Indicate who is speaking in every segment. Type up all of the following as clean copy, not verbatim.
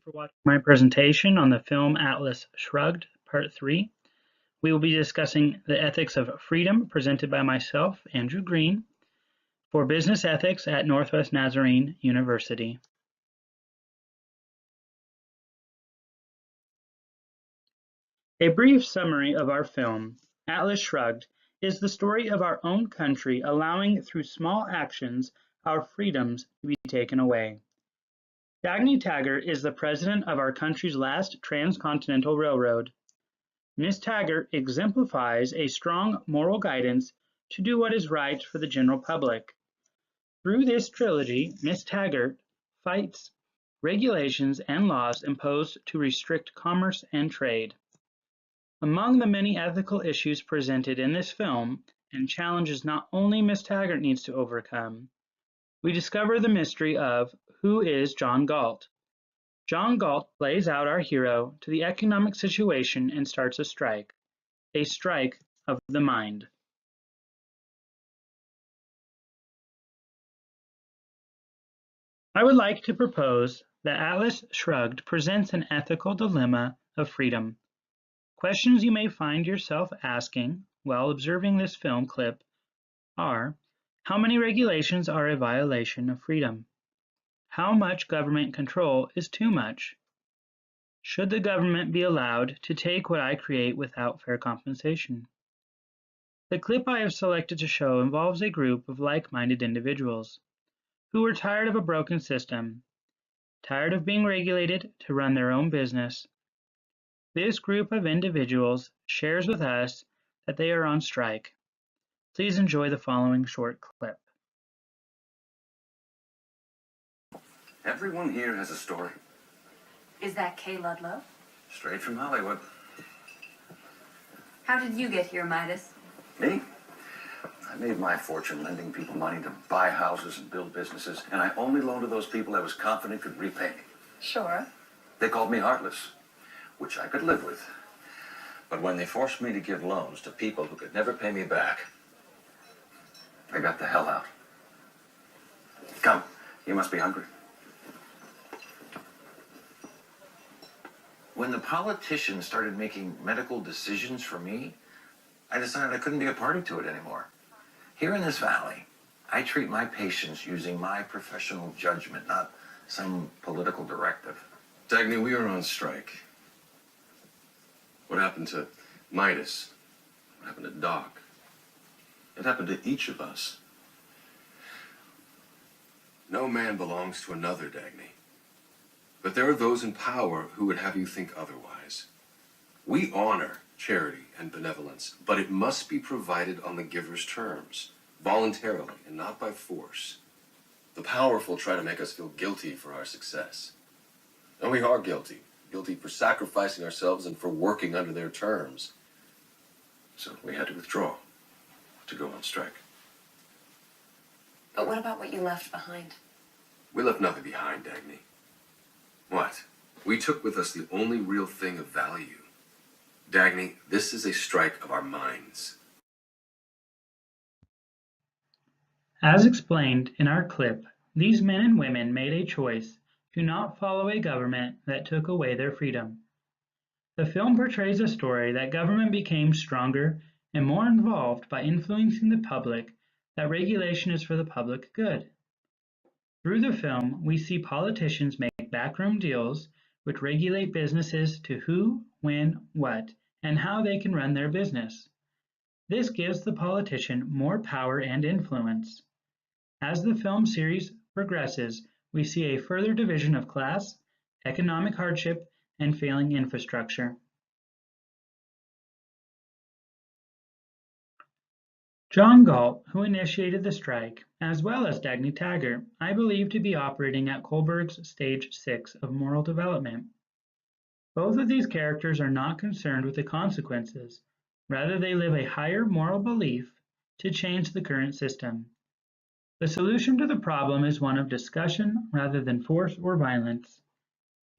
Speaker 1: for watching my presentation on the film Atlas Shrugged, Part 3. We will be discussing the ethics of freedom presented by myself, Andrew Green, for business ethics at Northwest Nazarene University. A brief summary of our film, Atlas Shrugged, is the story of our own country allowing through small actions our freedoms to be taken away. Dagny Taggart is the president of our country's last transcontinental railroad. Miss Taggart exemplifies a strong moral guidance to do what is right for the general public. Through this trilogy, Miss Taggart fights regulations and laws imposed to restrict commerce and trade. Among the many ethical issues presented in this film, and challenges not only Miss Taggart needs to overcome, we discover the mystery of who is John Galt. John Galt lays out our hero to the economic situation and starts a strike of the mind. I would like to propose that Atlas Shrugged presents an ethical dilemma of freedom. Questions you may find yourself asking while observing this film clip are: how many regulations are a violation of freedom? How much government control is too much? Should the government be allowed to take what I create without fair compensation? The clip I have selected to show involves a group of like-minded individuals who are tired of a broken system, tired of being regulated to run their own business. This group of individuals shares with us that they are on strike. Please enjoy the following short clip.
Speaker 2: Everyone here has a story.
Speaker 3: Is that Kay Ludlow?
Speaker 2: Straight from Hollywood.
Speaker 3: How did you get here, Midas?
Speaker 2: Me? I made my fortune lending people money to buy houses and build businesses, and I only loaned to those people I was confident could repay me.
Speaker 3: Sure.
Speaker 2: They called me heartless, which I could live with. But when they forced me to give loans to people who could never pay me back, I got the hell out. Come, you must be hungry. When the politicians started making medical decisions for me, I decided I couldn't be a party to it anymore. Here in this valley, I treat my patients using my professional judgment, not some political directive.
Speaker 4: Dagny, we are on strike. What happened to Midas? What happened to Doc? It happened to each of us. No man belongs to another, Dagny. But there are those in power who would have you think otherwise. We honor charity and benevolence, but it must be provided on the giver's terms, voluntarily and not by force. The powerful try to make us feel guilty for our success. And we are guilty for sacrificing ourselves and for working under their terms. So we had to withdraw, to go on strike.
Speaker 3: But what about what you left behind?
Speaker 4: We left nothing behind, Dagny. What? We took with us the only real thing of value. Dagny, this is a strike of our minds.
Speaker 1: As explained in our clip, these men and women made a choice to not follow a government that took away their freedom. The film portrays a story that government became stronger and more involved by influencing the public that regulation is for the public good. Through the film, we see politicians make backroom deals which regulate businesses to who, when, what, and how they can run their business. This gives the politician more power and influence. As the film series progresses, we see a further division of class, economic hardship, and failing infrastructure. John Galt, who initiated the strike, as well as Dagny Taggart, I believe to be operating at Kohlberg's stage 6 of moral development. Both of these characters are not concerned with the consequences. Rather, they live a higher moral belief to change the current system. The solution to the problem is one of discussion rather than force or violence.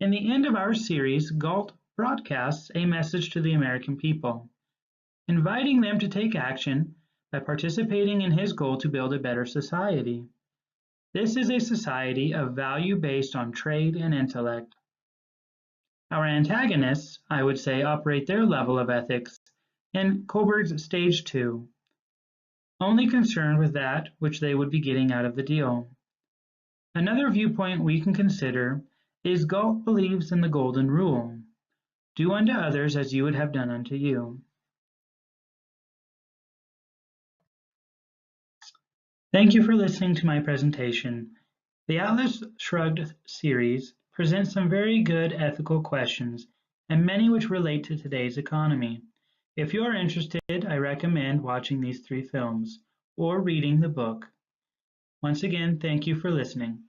Speaker 1: In the end of our series, Galt broadcasts a message to the American people, inviting them to take action by participating in his goal to build a better society. This is a society of value based on trade and intellect. Our antagonists, I would say, operate their level of ethics in Kohlberg's stage 2, only concerned with that which they would be getting out of the deal. Another viewpoint we can consider is Galt believes in the golden rule: do unto others as you would have done unto you. Thank you for listening to my presentation. The Atlas Shrugged series presents some very good ethical questions, and many which relate to today's economy. If you are interested, I recommend watching these 3 films or reading the book. Once again, thank you for listening.